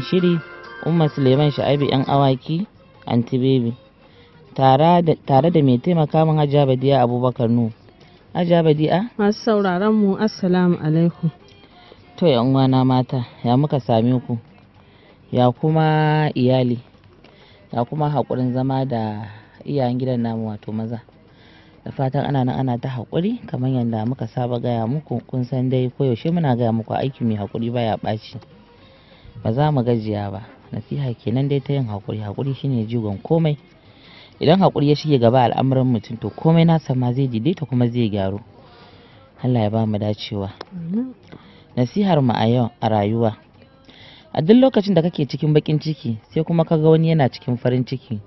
shiri Umma Suleiman Sha'ibu yan awaki Anti Baby tare da mai taimaka min Hajiya Badiya Abubakar Nu. Hajiya Badiya Masu sauraron mu assalamu alaikum. to yan uwana mata ya muka same ku, ya kuma iyali, ya kuma haƙurin zama da iyayen gidan namu wato maza. Da fatan ana nan ana ta haƙuri kamar yadda muka saba gaya muku, kun san dai koyaushe muna gaya muku aiki mai haƙuri baya ɓaci, ba za mu gajiya ba. Nasiha kenan dai ta yin haƙuri, haƙuri shine jigon komai. Idan haƙuri ya shige gaba al'amuran mutum to komai nasa ma zai daidaita kuma zai gyaru. Allah ya ba mu dacewa. Nasihar mu a yau a rayuwa, a duk lokacin da kake cikin baƙin ciki sai kuma kaga wani yana cikin farin ciki,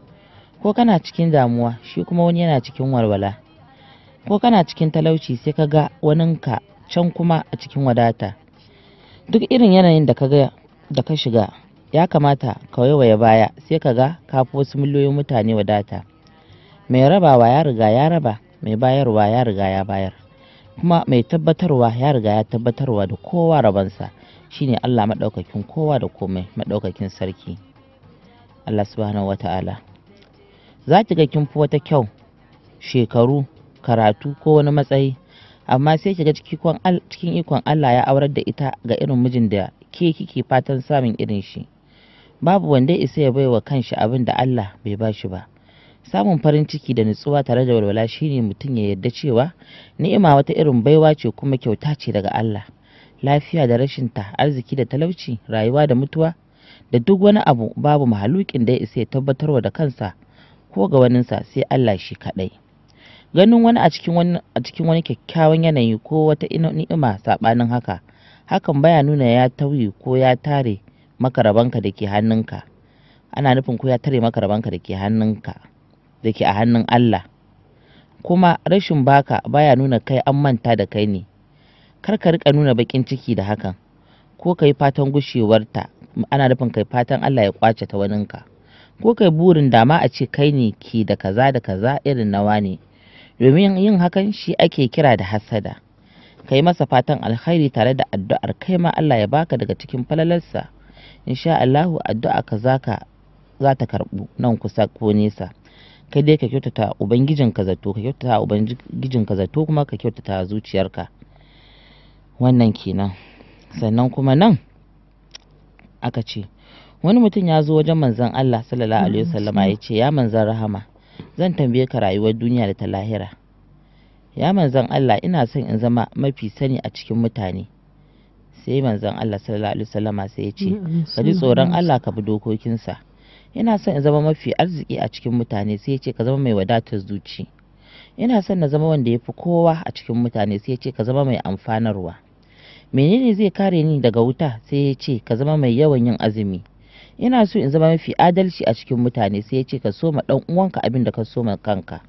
ko kana cikin damuwa shi kuma wani yana cikin walwala, ko kana cikin talauci sai kaga waninka can kuma a cikin wadata. Duk irin yanayin da ka shiga ya kamata ka waiwaye baya sai kaga ka fi wasu miliyoyin mutane wadata. Mai rabawa ya riga ya raba, mai bayarwa ya riga ya bayar, kuma mai tabbatarwa ya riga ya tabbatarwa da kowa rabansa, shine Allah maɗaukakin kowa da komai, maɗaukakin sarki Allah subhanahu wata'ala. Za ki ga kin fi wata kyau, shekaru, karatu ko wani matsayi, amma sai ki ga cikin ikon Allah ya aurar da ita ga irin mijin da ke kike fatan samun irin shi. Babu wanda ya isa ya baiwa kanshi abin da Allah bai ba shi ba. Samun farin ciki da nutsuwa tare da walwala shine mutum ya yarda cewa ni'ima wata irin baiwa ce kuma kyauta ce daga Allah. Lafiya da rashinta, arziki da talauci, rayuwa da mutuwa da duk wani abu, babu mahalukin da ya isa ya tabbatarwa da kansa ko ga waninsa sai Allah shi kaɗai. Ganin wani a cikin wani kyakkyawan yanayi ko wata ni'ima saɓanin haka, hakan baya nuna ya tauye ko ya tare maka rabanka da ke hannunka. Ana nufin ko ya tare maka rabanka da ke hannunka, da ke a hannun Allah. Kuma rashin baka baya nuna kai an manta da kai ne. Kar ka rika nuna bakin ciki da hakan, ko kai fatan gushewarta, ana nufin kai fatan Allah ya kwace ta waninka, ko kai burin dama a ce kai ne ke da kaza irin nawa ne. Domin yin hakan shi ake kira da hasada. Kai masa fatan alkhairi tare da addu'ar kai ma Allah ya baka daga cikin falalarsa. Insha Allahu addu'a ka za ta karɓu nan kusa ko nesa. Kai dai ka kyautata ubangijinka zato, kuma ka kyautata zuciyarka. Wannan kenan. Sannan kuma nan aka ce wani mutum ya zo wajen manzon Allah sallallahu alaihi wasallama ya ce, ya manzon rahama, zan tambaye ka rayuwar duniya da ta lahira. Ya manzon Allah, ina son in zama mafi sani a cikin mutane. Sai manzon Allah sallallahu alaihi wasallama sai ya ce, ka ji tsoron Allah ka bi dokokinsa. Ina son in zama mafi arziki a cikin mutane, sai ya ce ka zama mai wadatar zuci. Ina son na zama wanda ya fi kowa a cikin mutane, sai ya ce ka zama mai amfanarwa. Menene zai kare ni daga wuta? Sai ya ce ka zama mai yawan yin azumi. Ina so in zama mafi adalci a cikin mutane, sai ya ce ka soma dan uwanka abin da ka soma kanka.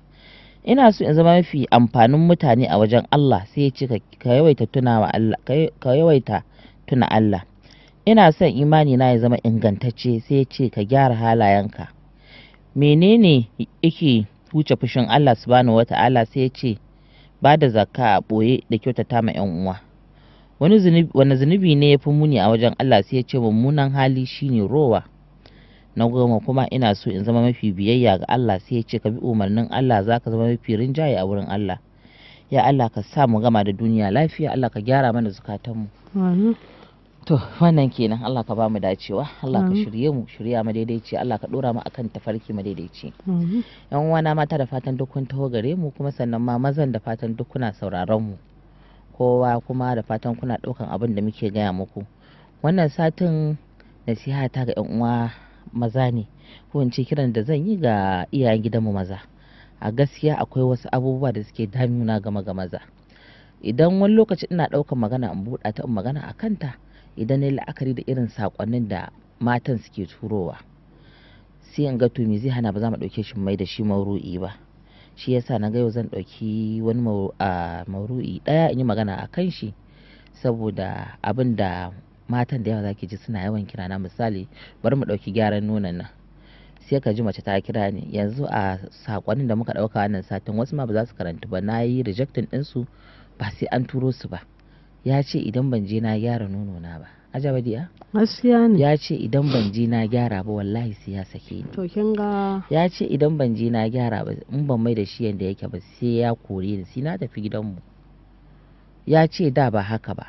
Ina so in zama mafi amfanin mutane a wajen Allah, sai ya ce ka yawaita tuna Allah. Ina son imani na ya zama ingantacce, sai ya ce ka gyara halayenka. Menene yake huce fushin Allah subhanahu wata'ala? Sai ya ce ba da zakka a ɓoye da kyautata ma 'yan uwa. Wani zunubi ne ya fi muni a wajen Allah? Sai ya ce mummunan hali shine rowa. Na goma kuma, ina so in zama mafi biyayya ga Allah, sai ya ce ka bi umarnin Allah, za ka zama mafi rinjaye a wurin Allah. Ya Allah ka sa mu gama da duniya lafiya, Allah ka gyara mana zukatanmu. To wannan kenan. Allah ka ba mu dacewa, Allah ka shirye mu shirya madaidaici, Allah ka dora mu akan tafarki madaidaici. Yan uwana mata, da fatan duk kun taho gare mu, kuma sannan ma mazan da fatan duk kuna sauraron mu, kowa kuma da fatan kuna ɗaukan abin da muke gaya muku. Wannan satin nasiha ta ga 'yan uwa maza ne, ko in ce kiran da zan yi ga iyayen gidanmu maza. A gaskiya akwai wasu abubuwa da suke damuna game ga maza. Idan wani lokaci ina ɗaukan magana in buɗa ta in magana a kanta, idan na yi la'akari da irin saƙonnin da matan suke turowa, sai in ga to me zai hana ba za mu ɗauke shi mai da shi mauru'i ba. Shi yasa na ga yau zan ɗauki wani mauru'i ɗaya in yi magana a kan shi, saboda abin da matan da yawa zaki ji suna yawan kira na. Misali, bari mu ɗauki gyaran nonon nan. Sai ka ji mace ta kira ni yanzu a saƙonin da muka ɗauka wannan satin, wasu ma ba za su karanta ba, na yi rejectin ɗinsu, ba sai an turo su ba. Ya ce idan ban je na gyara nono na ba Ajabadiya gaskiya ne. ya ce idan ban je na gyara ba wallahi sai ya sake ni. To kin ga Ya ce idan ban je na gyara ba in ban mai da shi yanda yake ba sai ya kore ni sai na tafi gidanmu. Ya ce da ba haka ba.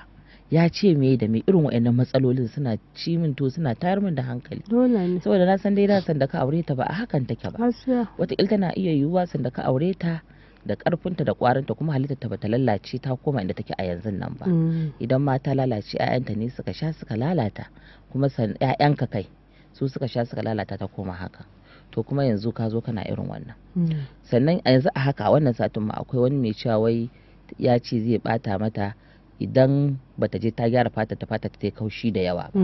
Ya ce me da me irin waɗannan matsalolin suna ci min to suna tayar min da hankali. dole ne. Saboda na san dai da sanda ka aure ta ba a hakan take ba. Gaskiya. Wataƙila tana iya yiwuwa sanda ka aure ta da ƙarfinta da ƙwarinta kuma halittarta bata lalace ta koma inda take a yanzu nan ba. Idan ma ta lalace 'ya'yanta ne suka sha suka lalata kuma 'ya'yanka kai su suka sha suka lalata ta koma haka. To kuma yanzu ka zo kana irin wannan. Sannan a yanzu a haka wannan satin ma akwai wani mai cewa wai ya ce zai bata mata idan bata je ta gyara fata ta yi kaushi da yawa ba.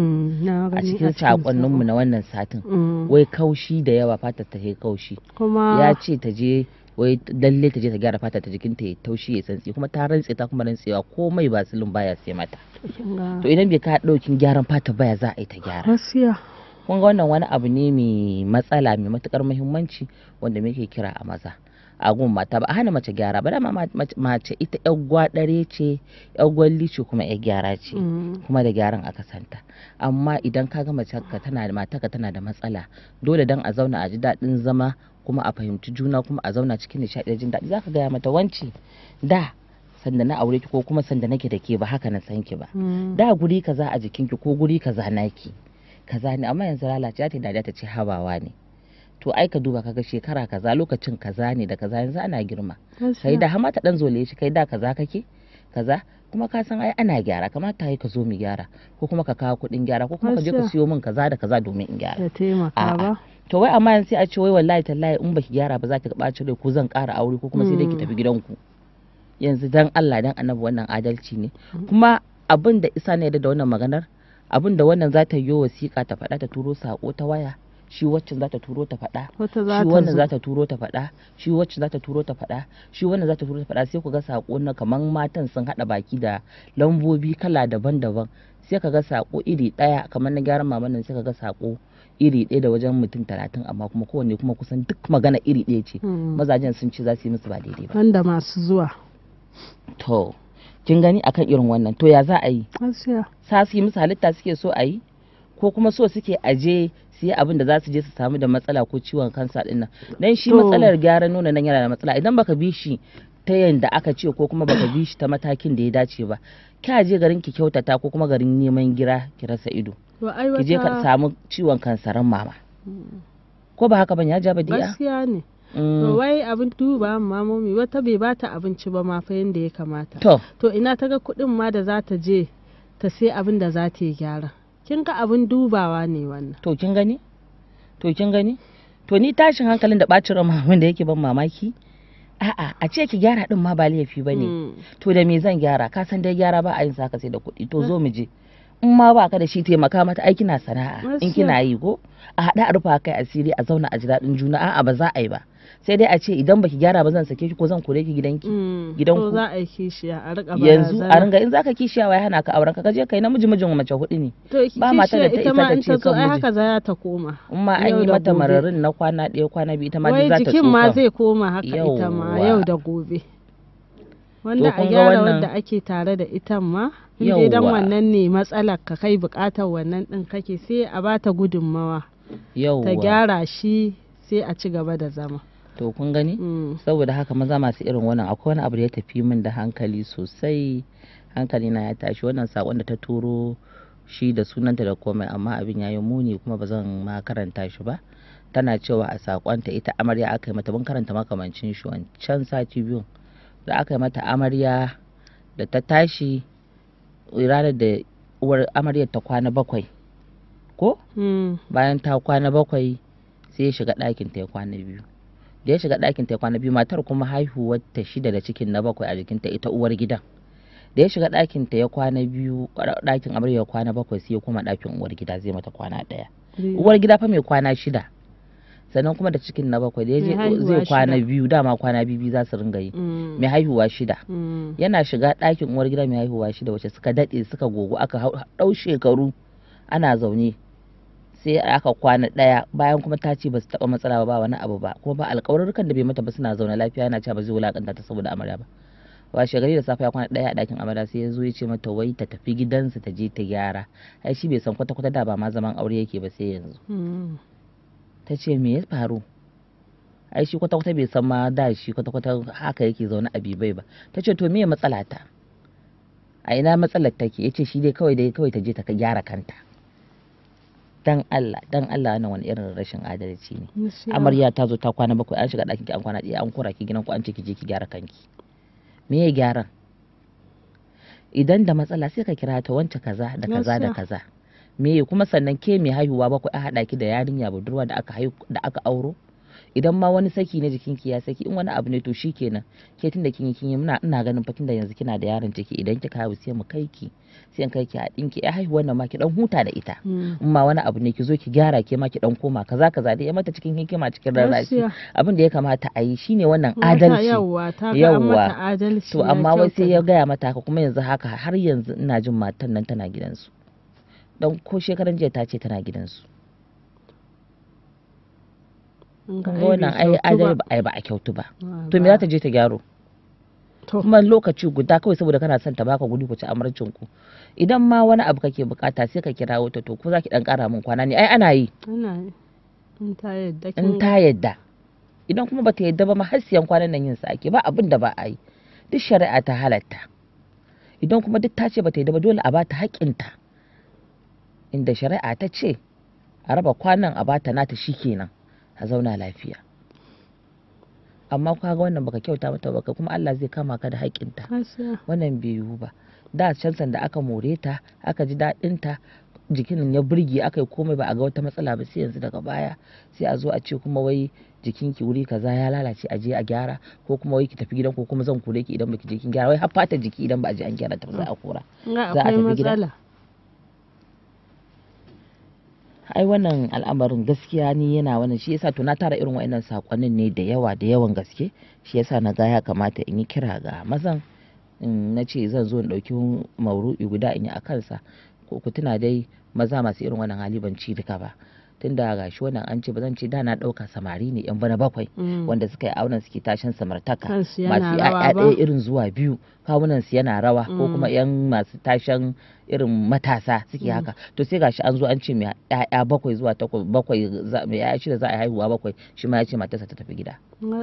A cikin sakonninmu na wannan satin wai kaushi da yawa fata ta yi kaushi. Ya ce ta je wai lalle ta je ta gyara fata ta jikinta ya taushi ya santsi kuma ta rantse ta kuma rantsewa komai basilin baya sai mata. To idan bai ka daukin gyaran fata baya za a yi ta gyara. Kun ga wannan wani abu ne mai matsala mai matukar muhimmanci wanda muke kira a maza. A gun mata ba a hana mace gyara ba dama mace ita yar gwadare ce yar gwalli ce kuma yar gyara ce kuma da gyaran aka santa. Amma idan ka ga mace ka tana da matarka tana da matsala dole dan a zauna a ji daɗin zama kuma a fahimci juna kuma a zauna cikin nishaɗi da jin daɗi zaka gaya mata wanci da sanda na aure ki ko kuma sanda nake da ke ba haka na san ki ba. Da guri kaza a jikinki ko guri kaza naki kaza ne amma yanzu lalace ta dariya ta ce habawa ne. To ai ka duba kaga shekara kaza lokacin kaza ne da kaza yanzu ana girma. Kai da hama ta dan zole shi kai da kaza kake kaza kuma ka san ai ana gyara kamata yi ka zo mu gyara ko kuma ka kawo kuɗin gyara ko kuma ka je ka siyo min kaza da kaza domin in gyara. To wai amma yanzu sai a ce wai wallahi tallahi in baki gyara ba za ki ɓaci rai ko zan ƙara aure ko kuma sai dai ki tafi gidanku. Yanzu dan Allah dan annabi wannan adalci ne kuma abin da isa ne da wannan maganar abin da wannan za ta yi wasiƙa ta faɗa ta turo sako ta waya shi waccan za ta turo ta faɗa shi wannan za ta turo ta faɗa shi waccan za ta turo ta faɗa shi wannan za ta turo ta faɗa sai ku ga sako na kaman matan sun haɗa baki da lambobi kala daban-daban sai ka ga sako iri ɗaya kamar na gyaran maman nan sai ka ga sako iri ɗaya da wajen mutum 30 amma kuma kowanne kuma kusan duk magana iri ɗaya ce mazajen sun ce za su yi musu ba daidai ba wanda masu zuwa to kin gani akan irin wannan to ya za a yi sa su yi musu halitta suke so a yi ko kuma so suke aje su yi abin da za su je su samu da matsala ko ciwon kansa din nan dan shi matsalar gyaran nono nan yana da matsala idan baka bi shi ta yanda aka ce ko kuma baka bi shi ta matakin da ya dace ba kya je garin ki kyautata ko kuma garin neman gira ki rasa ido ki je ka samu ciwon kansaran mama ko ba haka ban ya jaba diya gaskiya ne to wai abin duba mamomi wata bai bata abinci ba ma fa yanda ya kamata to ina ta ga kuɗin ma da za ta je ta sai abin da za ta yi gyara kin ga abin dubawa ne wannan to kin gani to ni tashin hankalin da bacin ran da yake ban mamaki a'a a ce ki gyara din ma ba laifi bane to da me zan gyara ka san dai gyara ba a yin saka sai da kuɗi to zo mu je in ma ba ka da shi taimaka mata ai kina sana'a in kina yi ko a haɗa a rufa kai asiri a zauna a ji daɗin juna a'a ba za a yi ba sai dai a ce idan baki gyara ba zan sake ki ko zan kore ki gidanku to za a yi kishiya a rika yanzu a ringa in zaka kishiya wai hana ka auren ka je kai namiji mijin mace hudu ne ba mata da ta isa ta ce kan miji haka za ta koma in ma an yi mata mararin na kwana ɗaya kwana biyu ita ma za ta tsoka jikin ma zai koma haka ita ma yau da gobe wanda a gyara wanda ake tare da ita ma in dan wannan ne matsalar ka kai bukatar wannan din kake sai a bata gudunmawa ta gyara shi sai a ci gaba da zama to kun gani saboda haka maza masu irin wannan akwai wani abu da ya tafi min da hankali sosai hankali na ya tashi wannan sakon da ta turo shi da sunanta da komai amma abin yayi muni kuma ba zan ma karanta shi ba tana cewa a sakonta ita amarya aka yi mata mun karanta makamancin shi wancan sati biyu da aka yi mata amarya da ta tashi ranar da uwar amaryar ta kwana 7 ko bayan ta kwana 7 sai ya shiga ɗakin ta ya kwana 2 da ya shiga ɗakin ta ya kwana 2 matar kuma haihuwar ta 6 da cikin na 7 a jikinta ita uwar gidan da ya shiga ɗakin ta ya kwana 2 ɗakin amarya ya kwana 7 sai ya koma ɗakin uwar gida zai mata kwana 1 uwar gida fa mai kwana 6 sannan kuma da cikin na 7 da ya je zai kwana 2 dama kwana 2 za su ringa yi mai haihuwa 6 yana shiga ɗakin uwar gida mai haihuwa 6 wacce suka daɗe suka gogo aka ɗau shekaru ana zaune sai aka kwana 1 bayan kuma ta ce ba su taɓa matsala ba wani abu ba kuma ba alƙawarurrukan da bai mata ba suna zaune lafiya yana cewa ba zai wulaƙanta ta saboda amarya ba washe gari da safe ya kwana ɗaya a ɗakin amarya sai ya zo ya ce mata wai ta tafi gidansu ta je ta gyara. Ai shi bai san kwata-kwata da ba ma zaman aure yake ba sai yanzu. Ta ce me ya faru? Ai shi kwata-kwata bai san ma da shi kwata-kwata haka yake zaune a Bibai ba. Ta ce to me ya matsala ta? A ina matsalar take? Ya ce shi dai kawai ta je ta gyara kanta. Dan Allah wannan wani irin rashin adalci ne. Amarya ta zo ta kwana 7 an shiga ɗakin ki an kwana ɗaya an kora ki gidan ku an ce ki je ki gyara kanki. Me ya gyaran? Idan da matsala sai ka kira ta wance kaza da kaza da kaza. Me kuma sannan ke mai haihuwa 7 a haɗa ki da yarinya budurwa da aka auro? Idan ma wani saki na jikinki ya saki in wani abu ne to shikenan ke tunda kin yi ina ganin fa tunda yanzu kina da yaron ciki idan kika haihu sai mu kai ki sai in kai ki a dinki ai haihuwar nan ma ki dan huta da ita in ma wani abu ne ki zo ki gyara ke ma ki dan koma kaza da ya mata cikin hikima cikin rarrashi abin da ya kamata a yi shine wannan adalci yawwa to amma wai sai ya gaya mata haka kuma yanzu haka har yanzu ina jin matan nan tana gidansu dan ko shekaran jiya ta ce tana gidansu. Wannan ai ba a kyautu ba to me za ta je ta gyaro kuma lokaci guda kawai saboda kana son ta baka guri ku ci amarcin ku idan ma wani abu kake bukata sai ka kira wata to ko zaki dan kara min kwana ne ai ana yi in ta yadda idan kuma bata yadda ba ma har siyan kwanan nan yin sa ake ba abin da ba a yi duk shari'a ta halatta idan kuma duk ta ce bata yadda ba dole a bata haƙƙinta inda shari'a ta ce a raba kwanan a bata nata shikenan a zauna lafiya amma kaga wannan baka kyauta mata baka kuma Allah zai kama ka da haƙƙinta wannan bai yiwu ba da can da aka more ta aka ji daɗin ta jikin ya burge aka yi komai ba a ga wata matsala ba sai yanzu daga baya sai a zo a ce kuma wai jikinki wuri kaza ya lalace a je a gyara ko kuma wai ki tafi gidan ko kuma zan kore ki idan baki je kin gyara wai har fata jiki idan ba a je an gyara ta ba za a kora za a tafi gida ai wannan al'amarin gaskiya ni yana wannan shi yasa to na tara irin wa'annan sakonnin ne da yawan gaske shi yasa na ga ya kamata in yi kira ga mazan na ce zan zo in ɗauki mauru'i guda in yi a kansa ko ku tuna dai maza masu irin wannan hali ban ci duka ba tunda ga shi wannan an ce ba zan ce da na ɗauka samari ne yan bana 7 wanda suka yi auren suke tashin samartaka masu ya'ya ɗaya irin zuwa 2 kawunan su yana rawa ko kuma yan masu tashin irin matasa suke haka to sai gashi an zo an ce mai ƴaƴa 7 zuwa 8 mai ƴaƴa 6 za a haihuwa 7 shi ma ya ce matarsa ta tafi gida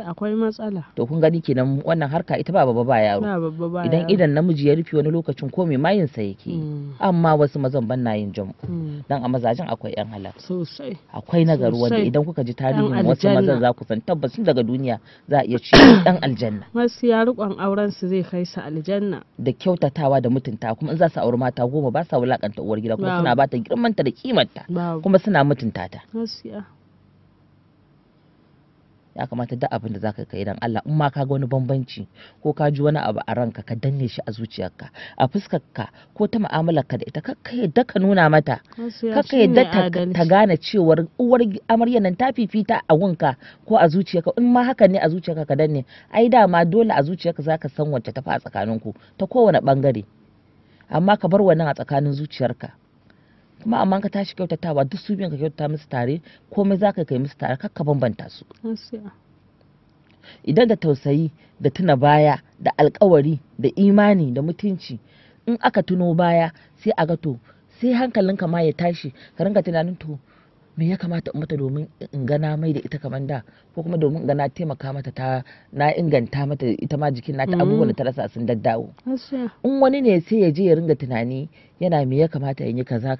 akwai matsala to kun gani kenan wannan harka ita ba babba ba yaro idan namiji ya rufe wani lokacin ko mai mayin sa yake amma wasu mazan ban na yin jam'u dan a mazajin akwai yan halal sosai akwai nagaru wanda idan kuka ji tarihin wasu mazan za ku san tabbacin daga duniya za a iya ci dan aljanna gaskiya rikon auren su zai kai su aljanna da kyautatawa da mutunta kuma in za su auri mata 10 ba sa wulakanta uwar gida kuma suna bata girmanta da kimarta kuma suna mutunta ta ya kamata duk abin da zaka kai dan Allah in ma ka ga wani bambanci ko ka ji wani abu a ranka ka danne shi a zuciyarka a fuskarka ko ta mu'amalarka da ita kakka yadda ka nuna mata kakka yadda ta gane cewar uwar amaryar nan ta fifita a gunka ko a zuciyarka in ma hakan ne a zuciyarka ka danne ai dama dole a zuciyarka zaka san wacce ta fa a tsakaninku ta kowane bangare amma ka bar wannan a tsakanin zuciyarka kuma amma ka tashi kyautatawa duk su biyan ka kyautata musu tare komai za ka kai musu tare kakka bambanta su idan da tausayi da tuna baya da alkawari da imani da mutunci in aka tuno baya sai a ga to sai hankalinka ma ya tashi ka ringa tunanin to me ya kamata in mata domin in gana mai da ita kamar da ko kuma domin in gana taimaka mata na inganta mata ita ma jikin nata abubuwan da ta rasa sun daddawo in wani ne sai ya je ya ringa tunani yana me ya kamata in yi kaza